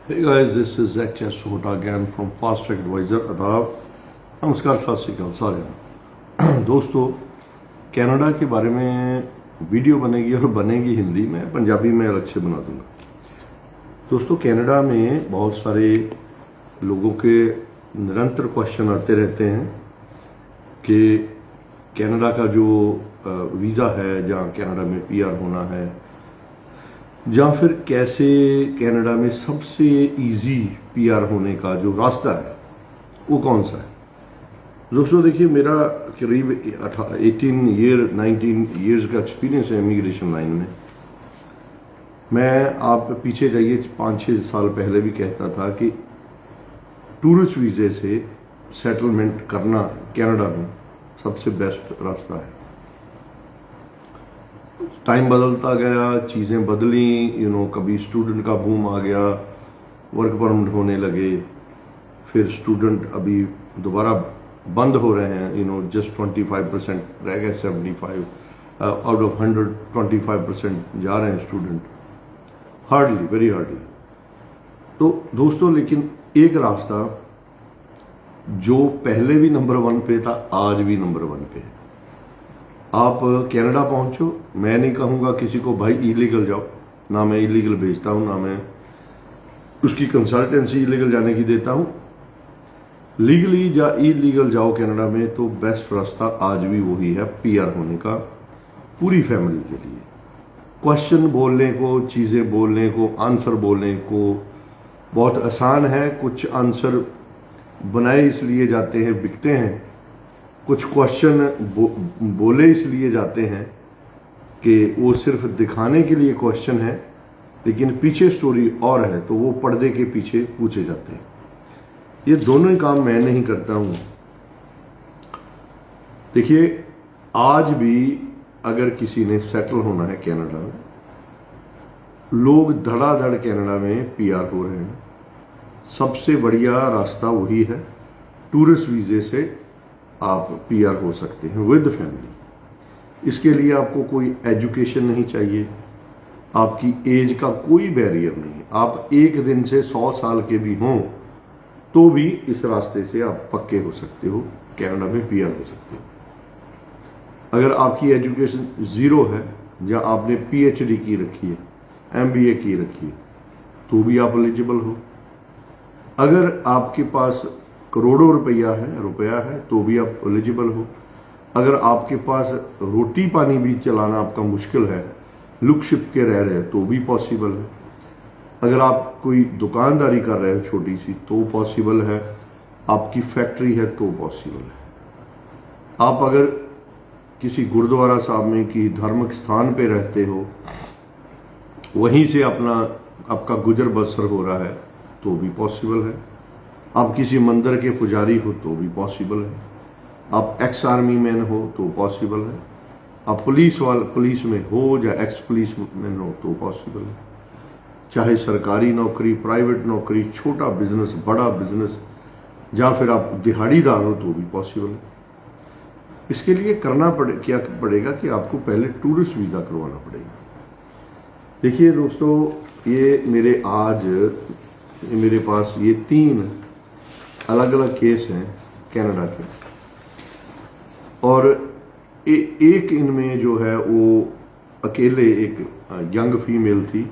Hey guys, this is HS Sota again from Fast Track Advisor आदाब। नमस्कार, सत श्री अकाल सारे दोस्तों। कनाडा के बारे में वीडियो बनेगी और बनेगी हिंदी में, पंजाबी में अलग से बना दूंगा। दोस्तों, कनाडा में बहुत सारे लोगों के निरंतर क्वेश्चन आते रहते हैं कि कनाडा का जो वीज़ा है, जहाँ कनाडा में पीआर होना है, या फिर कैसे कनाडा में सबसे इजी पीआर होने का जो रास्ता है वो कौन सा है। दोस्तों देखिए, मेरा करीब 19 ईयर्स का एक्सपीरियंस है इमिग्रेशन लाइन में। मैं, आप पीछे जाइए 5-6 साल पहले भी कहता था कि टूरिस्ट वीज़े से सेटलमेंट करना कनाडा में सबसे बेस्ट रास्ता है। टाइम बदलता गया, चीज़ें बदली, कभी स्टूडेंट का बूम आ गया, वर्क परमिट होने लगे, फिर स्टूडेंट अभी दोबारा बंद हो रहे हैं, जस्ट 25% रह गए। 75 आउट ऑफ 100 25% जा रहे हैं स्टूडेंट, हार्डली, वेरी हार्डली। तो दोस्तों, लेकिन एक रास्ता जो पहले भी नंबर 1 पे था, आज भी नंबर 1 पे है। आप कनाडा पहुंचो, मैं नहीं कहूँगा किसी को भाई इलीगल जाओ, ना मैं इलीगल भेजता हूँ, ना मैं उसकी कंसल्टेंसी इलीगल जाने की देता हूँ। लीगली या इलीगल जाओ कनाडा में, तो बेस्ट रास्ता आज भी वही है पीआर होने का, पूरी फैमिली के लिए। क्वेश्चन बोलने को, चीज़ें बोलने को, आंसर बोलने को बहुत आसान है। कुछ आंसर बनाए इसलिए जाते हैं, बिकते हैं। कुछ क्वेश्चन बोले इसलिए जाते हैं कि वो सिर्फ दिखाने के लिए क्वेश्चन है, लेकिन पीछे स्टोरी और है, तो वो पर्दे के पीछे पूछे जाते हैं। ये दोनों ही काम मैं नहीं करता हूं। देखिए, आज भी अगर किसी ने सेटल होना है कनाडा में, लोग धड़ाधड़ कनाडा में पीआर हो रहे हैं। सबसे बढ़िया रास्ता वही है, टूरिस्ट वीजे से आप पीआर हो सकते हैं विद फैमिली। इसके लिए आपको कोई एजुकेशन नहीं चाहिए, आपकी एज का कोई बैरियर नहीं है। आप एक दिन से 100 साल के भी हों तो भी इस रास्ते से आप पक्के हो सकते हो, कनाडा में पीआर हो सकते हो। अगर आपकी एजुकेशन 0 है, या आपने पीएचडी की रखी है, एमबीए की रखी है, तो भी आप एलिजिबल हो। अगर आपके पास करोड़ों रुपया है तो भी आप एलिजिबल हो। अगर आपके पास रोटी पानी भी चलाना आपका मुश्किल है, लुक शिप के रह रहे हैं, तो भी पॉसिबल है। अगर आप कोई दुकानदारी कर रहे हो छोटी सी, तो पॉसिबल है। आपकी फैक्ट्री है तो पॉसिबल है। आप अगर किसी गुरुद्वारा साहब में की धार्मिक स्थान पे रहते हो, वहीं से आपका गुजर बसर हो रहा है, तो भी पॉसिबल है। आप किसी मंदिर के पुजारी हो तो भी पॉसिबल है। आप एक्स आर्मी मैन हो तो पॉसिबल है। आप पुलिस में हो या एक्स पुलिस मैन हो तो पॉसिबल है। चाहे सरकारी नौकरी, प्राइवेट नौकरी, छोटा बिजनेस, बड़ा बिजनेस, या फिर आप दिहाड़ीदार हो तो भी पॉसिबल है। इसके लिए क्या पड़ेगा कि आपको पहले टूरिस्ट वीज़ा करवाना पड़ेगा। देखिए दोस्तों, ये मेरे पास ये 3 अलग अलग केस हैं कनाडा के, और एक इनमें जो है वो अकेले एक यंग फीमेल थी।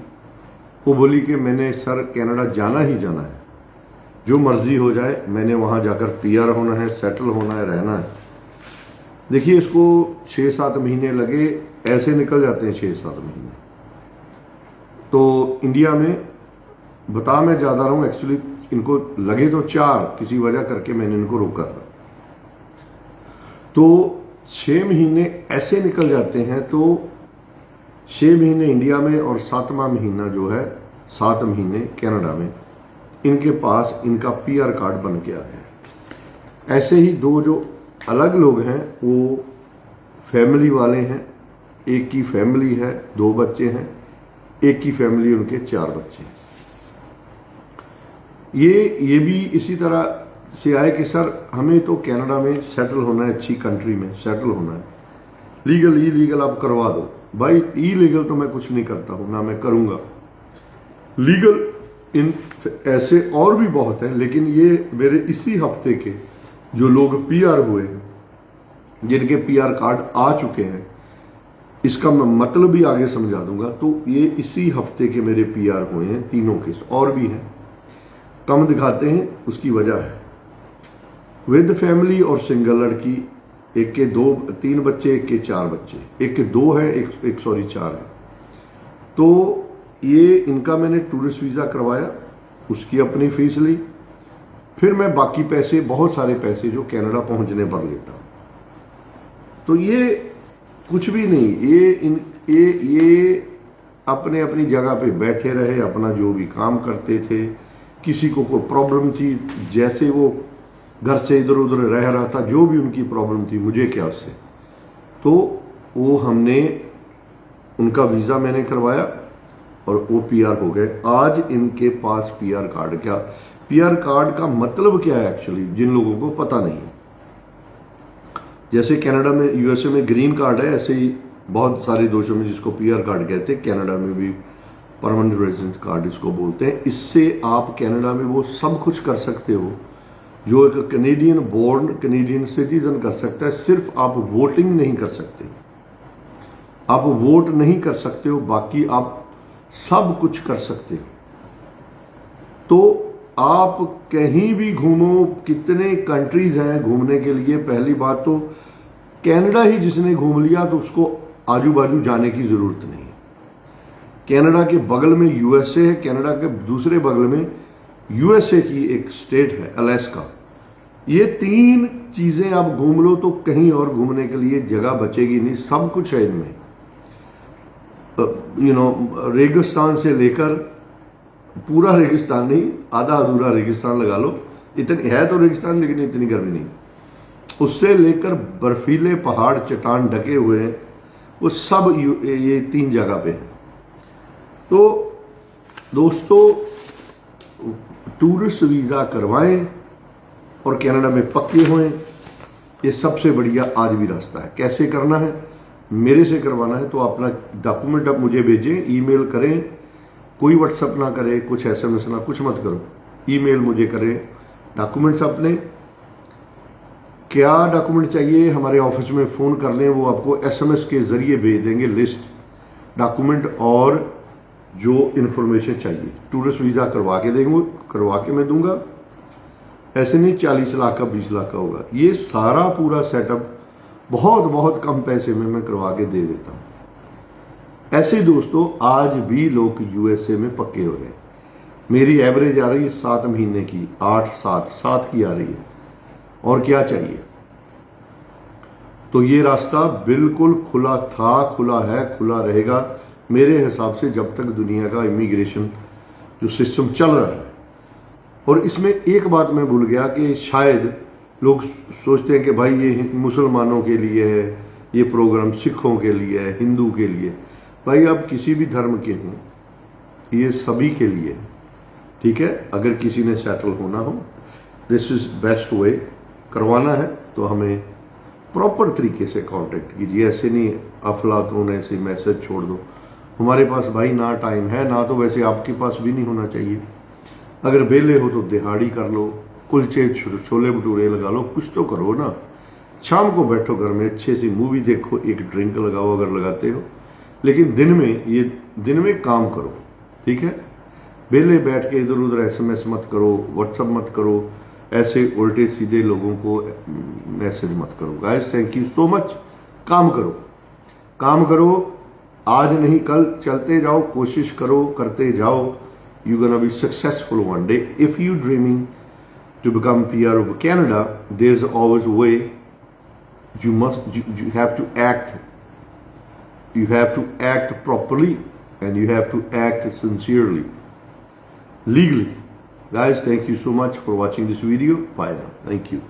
वो बोली कि मैंने सर कनाडा जाना ही जाना है, जो मर्जी हो जाए, मैंने वहाँ जाकर पीआर होना है, सेटल होना है, रहना है। देखिए, इसको 6-7 महीने लगे, ऐसे निकल जाते हैं 6-7 महीने। तो इंडिया में बता मैं ज़्यादा रहा हूँ, एक्चुअली इनको लगे तो 4, किसी वजह करके मैंने इनको रोका था। तो 6 महीने ऐसे निकल जाते हैं, तो 6 महीने इंडिया में और 7वां महीना जो है, 7 महीने कनाडा में, इनके पास इनका पीआर कार्ड बन के आ गया। ऐसे ही 2 जो अलग लोग हैं, वो फैमिली वाले हैं। एक की फैमिली है, 2 बच्चे हैं, एक की फैमिली, उनके 4 बच्चे हैं। ये भी इसी तरह से आए कि सर हमें तो कनाडा में सेटल होना है, अच्छी कंट्री में सेटल होना है, लीगल इलीगल आप करवा दो। भाई इलीगल तो मैं कुछ नहीं करता हूं, ना मैं करूंगा। लीगल इन ऐसे और भी बहुत हैं, लेकिन ये मेरे इसी हफ्ते के जो लोग पीआर हुए हैं, जिनके पीआर कार्ड आ चुके हैं, इसका मैं मतलब भी आगे समझा दूंगा। तो ये इसी हफ्ते के मेरे पीआर हुए हैं, तीनों केस, और भी हैं, कम दिखाते हैं, उसकी वजह है विद फैमिली और सिंगल लड़की, एक के 3 बच्चे, एक के 4 बच्चे, एक के 2 है, एक 4 है। तो ये इनका मैंने टूरिस्ट वीज़ा करवाया, उसकी अपनी फीस ली, फिर मैं बाकी पैसे, बहुत सारे पैसे जो कनाडा पहुंचने पर लेता हूं। तो ये कुछ भी नहीं, ये अपने अपनी जगह पे बैठे रहे, अपना जो भी काम करते थे। किसी को कोई प्रॉब्लम थी, जैसे वो घर से इधर उधर रह रहा था, जो भी उनकी प्रॉब्लम थी, मुझे क्या उससे। तो वो हमने, उनका वीज़ा मैंने करवाया और वो पीआर हो गए। आज इनके पास पीआर कार्ड, क्या पीआर कार्ड का मतलब क्या है एक्चुअली, जिन लोगों को पता नहीं है। जैसे कनाडा में, यूएसए में ग्रीन कार्ड है, ऐसे ही बहुत सारे देशों में जिसको पीआर कार्ड कहते हैं, कनाडा में भी परमानेंट रेजिडेंस कार्ड इसको बोलते हैं। इससे आप कनाडा में वो सब कुछ कर सकते हो जो एक कैनेडियन बोर्न कैनेडियन सिटीजन कर सकता है। सिर्फ आप वोटिंग नहीं कर सकते, आप वोट नहीं कर सकते हो, बाकी आप सब कुछ कर सकते हो। तो आप कहीं भी घूमो, कितने कंट्रीज हैं घूमने के लिए। पहली बात तो कनाडा ही जिसने घूम लिया तो उसको आजू बाजू जाने की जरूरत नहीं है। कनाडा के बगल में यूएसए है, कनाडा के दूसरे बगल में यूएसए की एक स्टेट है अलास्का। ये 3 चीजें आप घूम लो तो कहीं और घूमने के लिए जगह बचेगी नहीं, सब कुछ है इनमें। रेगिस्तान से लेकर, पूरा रेगिस्तान नहीं, आधा अधूरा रेगिस्तान लगा लो, इतनी है तो रेगिस्तान, लेकिन इतनी गर्मी नहीं। उससे लेकर बर्फीले पहाड़, चट्टान ढके हुए हैं, वो सब ये 3 जगह पे हैं। तो दोस्तों, टूरिस्ट वीज़ा करवाएं और कनाडा में पक्के होएं, ये सबसे बढ़िया आज भी रास्ता है। कैसे करना है, मेरे से करवाना है तो अपना डॉक्यूमेंट आप मुझे भेजें, ईमेल करें, कोई व्हाट्सएप ना करे, कुछ एसएमएस ना, कुछ मत करो, ईमेल मुझे करें। डॉक्यूमेंट्स अपने, क्या डॉक्यूमेंट चाहिए, हमारे ऑफिस में फ़ोन कर लें, वो आपको एसएमएस के ज़रिए भेज देंगे लिस्ट डॉक्यूमेंट और जो इन्फॉर्मेशन चाहिए। टूरिस्ट वीज़ा करवा के मैं दूंगा, ऐसे नहीं 40 लाख का 20 लाख का होगा। ये सारा पूरा सेटअप बहुत बहुत कम पैसे में मैं करवा के दे देता हूँ। ऐसे दोस्तों, आज भी लोग यूएसए में पक्के हो रहे हैं। मेरी एवरेज आ रही है 7 महीने की, 8-7 की आ रही है, और क्या चाहिए। तो ये रास्ता बिल्कुल खुला था, खुला है, खुला रहेगा मेरे हिसाब से जब तक दुनिया का इमिग्रेशन जो सिस्टम चल रहा है। और इसमें एक बात मैं भूल गया कि शायद लोग सोचते हैं कि भाई ये मुसलमानों के लिए है, ये प्रोग्राम सिखों के लिए है, हिंदू के लिए। भाई आप किसी भी धर्म के हों, ये सभी के लिए है, ठीक है। अगर किसी ने सेटल होना हो, दिस इज बेस्ट वे। करवाना है तो हमें प्रॉपर तरीके से कांटेक्ट कीजिए, ऐसे नहीं अफलातून ऐसे मैसेज छोड़ दो। हमारे पास भाई ना टाइम है, ना तो वैसे आपके पास भी नहीं होना चाहिए। अगर बेले हो तो दिहाड़ी कर लो, कुलचे छोले भटूरे लगा लो, कुछ तो करो ना। शाम को बैठो घर में, अच्छे सी मूवी देखो, एक ड्रिंक लगाओ अगर लगाते हो, लेकिन दिन में काम करो, ठीक है। बेले बैठ के इधर उधर एसएमएस मत करो, व्हाट्सएप मत करो, ऐसे उल्टे सीधे लोगों को मैसेज मत करो। Guys, thank you so much. काम करो, आज नहीं कल, चलते जाओ, कोशिश करो, करते जाओ। You're gonna be successful one day. If you're dreaming to become PR of Canada, there's always a way. You have to act. You have to act properly, and you have to act sincerely, legally. Guys, thank you so much for watching this video. Bye now. Thank you.